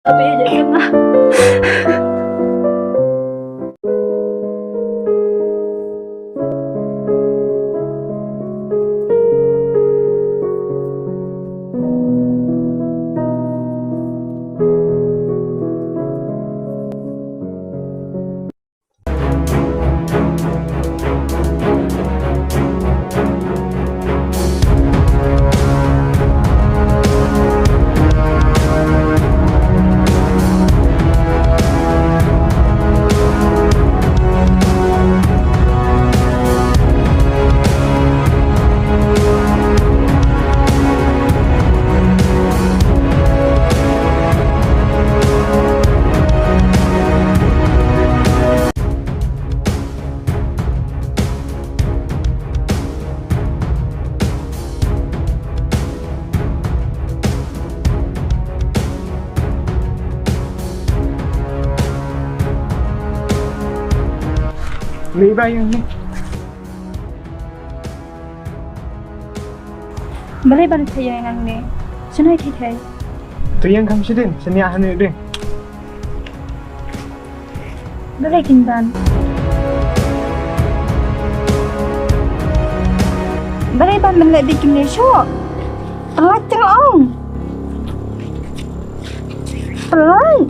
Tapi aja kena. Lấy bay yang ni. Balai ban saya yang ni. Senai thai. Tu yang kamu sedin, senia hanu deh. Balai kin ban. Balai ban mình lại đi kim này shop. Pelak terong. Pelak.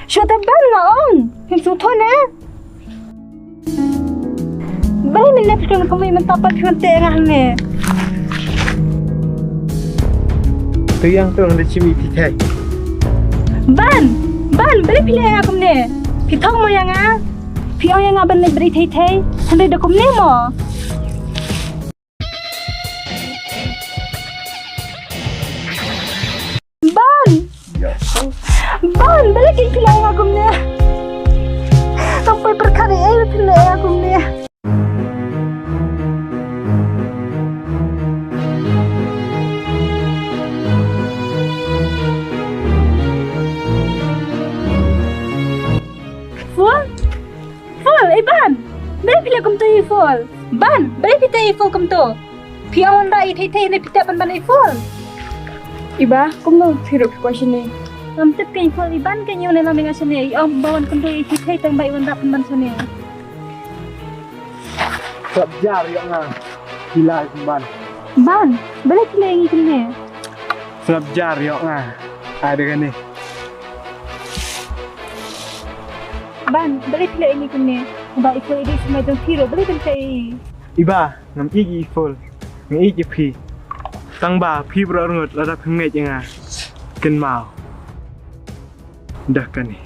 Shop ban long. Hình số thôi nè. Balai mình lại trường không mình tập trường tệ ngang nè. Tu yang tu orang cimi tikai. Ban balai pilih yang aku nè. Pi thong mo yang ah. Pi ong yang ban lại beri thai. Handai dah kum nè mo. Ban balai kin pilih yang aku nè. Sampai berkali pilih aku nè. Ban, balai pilih kum tu full. Ban, balai pilih full kum tu. Piang rai thai ni pilih ban full. Iba, kum no thiru question ni. Am tep kai full iban kai nyu ne la menga sene. Am bawan kum tu thai tang bai wan rap ban sene. Sabjar yang ngah. Gila kumban. Ban, balai pilih ngi kum ne. Sabjar yang ngah. Ada kan ni. Ban, balai pilih ngi kum ne. Ba ifo ini semai jong thiru balai pilih. Iba, ngam igi full. Ngam igi pi. Tang ba pi berongot lada pengai jangan. Ken mau. Dah kan ni.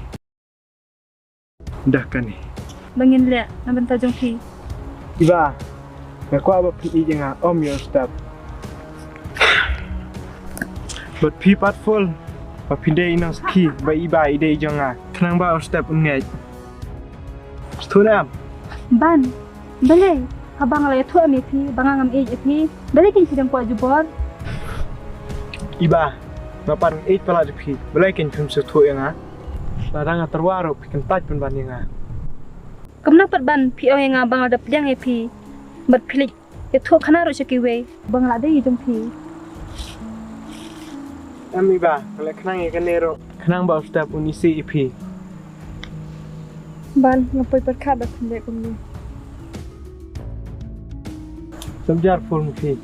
Dah kan ni. Bangin le, na benta jong thi. Iba, nak kuat apa pi jangan om your step. But pi pat full. Ba pindai inang ski, ba iba ide jangan. Kenang ba step ungai. Stunam. Ban, balai. Abang lay tu ami pi, bangang am age pi. Balai kin sidang kuat jubor. Iba, bapan age pala pi. Balai kin film setu yang ah. Barang terwaru pi kan taj pun ban yang ah. Kamna pat ban pi o yang abang ada pedang pi. Bat pilik. Itu khana ro seki we. Bang la dei jong pi. Ami ba, kalau kenang ikan nero, kenang ba step unisi pi. Ban, ngapai perkat dah pendek kum ni. Sabjar full pi.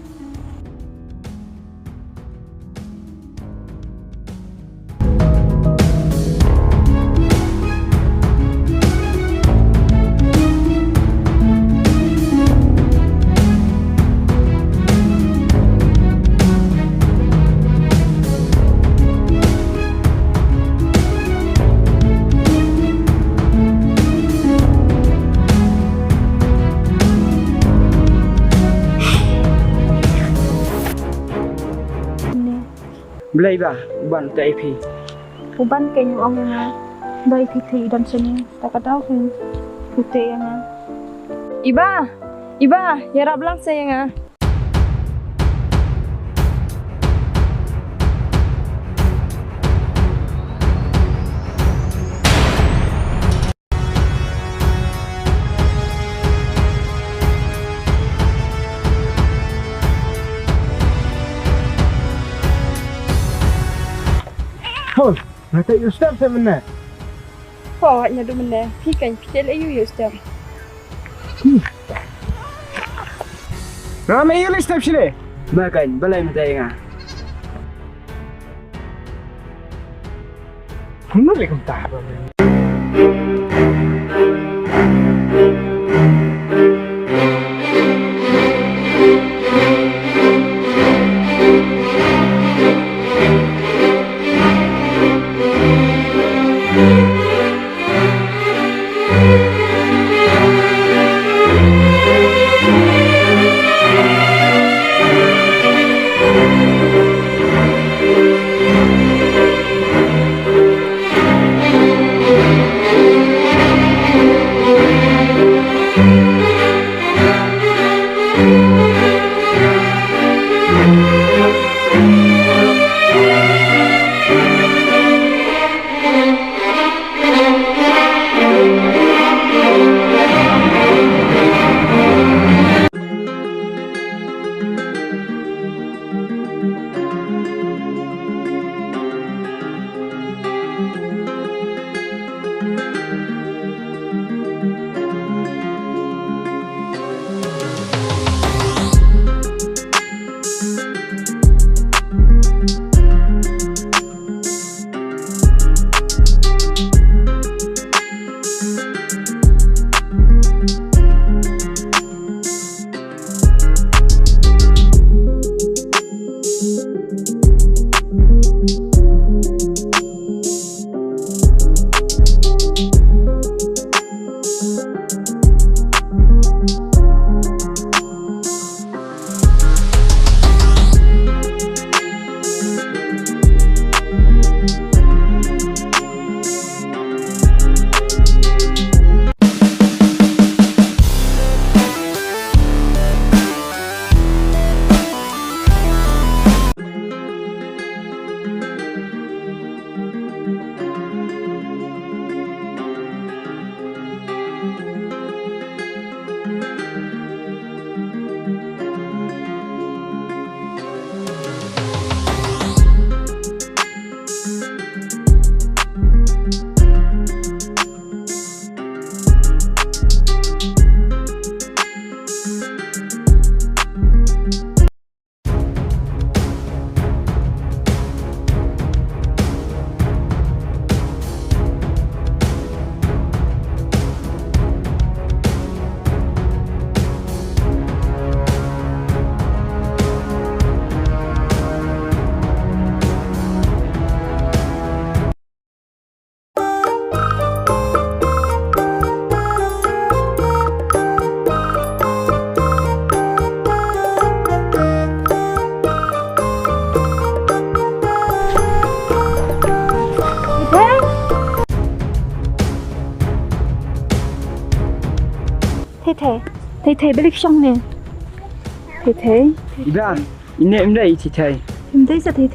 Belai ba, ban tai pi. Uban kai nyu ong yang bai thi dan seni. Tak tahu kan. Putih yang Iba, ya rap lang saya nga. thôi người ta yêu step xem mình nè พออย่าดูมันแน่พี่กันพี่ได้เลยอยู่สเต็ม rồi mày yêu step chứ đấy ba cảnh ba lên đây à không nói lại không tả vào mình Thầy biết xong nè. Thầy Iba ini em đây chị thầy em thấy sao thầy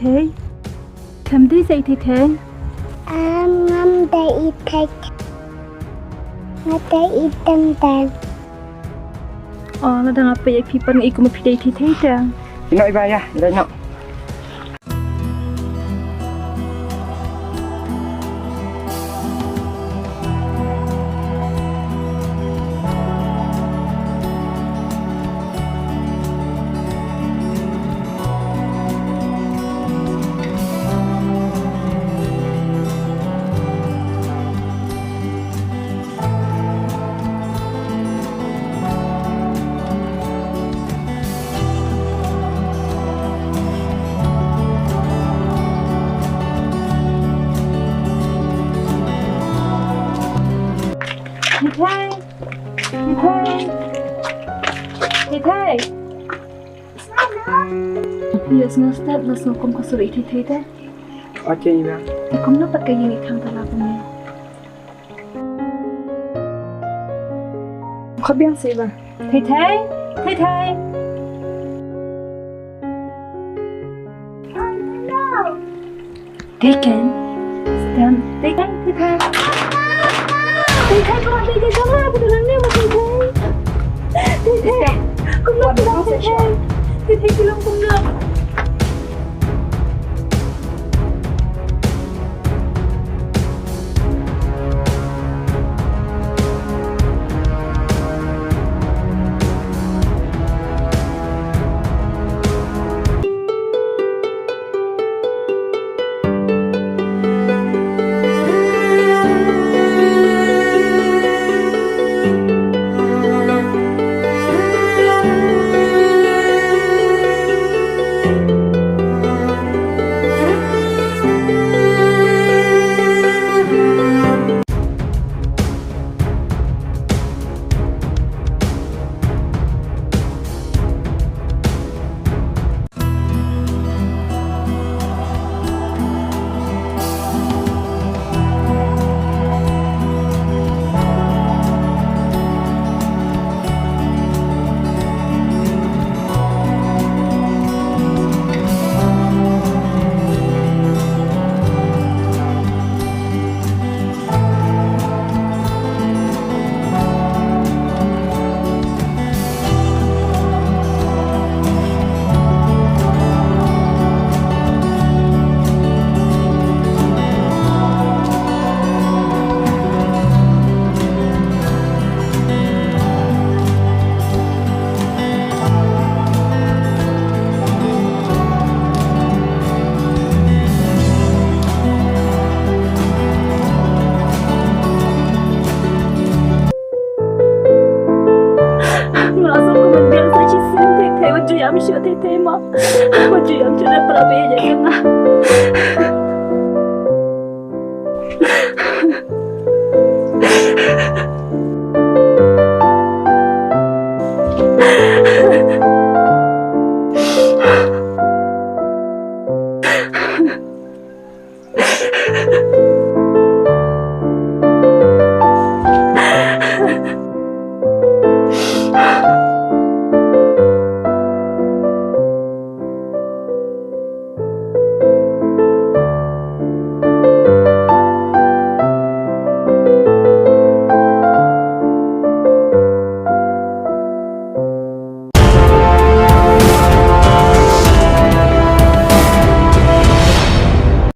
em thấy sao thầy ngâm đầy thịt ngâm đầy tầm tầm là đang apa ya pipan ikut mempilih thầy dah. nói Iba ya đây nọ Thầy bây giờ step là số công có xử lý thầy thế ok Iba thì không nó bật cái gì thằng ta làm này khó biết gì mà thầy Deacon stand Deacon thầy con thầy con ha tôi đang nêu mà thầy con nó đang thầy cái lông con được Macam yang cerita perabi aja kena.